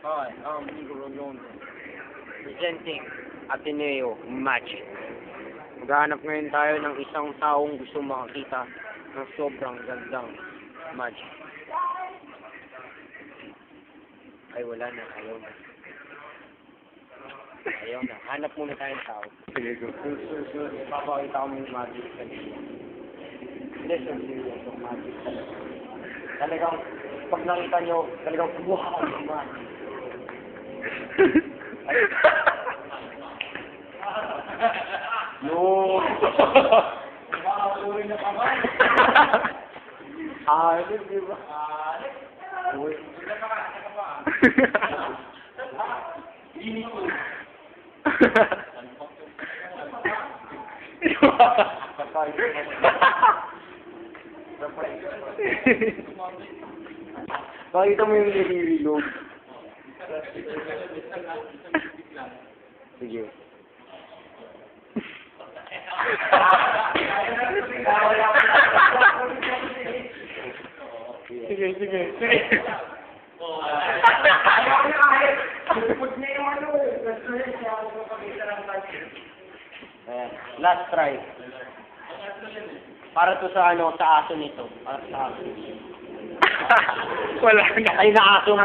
Hi, I'm Igor Rolando. Presenting Ateneo Magic. Maghahanap ngayon tayo ng isang taong gusto makakita ng sobrang gandang magic. Ay, wala na. Ayaw na. Ayaw na. Hanap muna tayong tao. Sige, go. Sure. Papakita ko yung magic kanina. Listen to yung magic talaga. Talagang, pag nakita nyo, talagang wow, yung magic. No! Makakasurin na kamay! Alit, di ba? Alit! Uy! Pakita mo yung nililog. Sige. Sige. Ayan. Last try. Para to sa ano, sa aso nito. Para sa aso. Wala na. Ay, na aso na.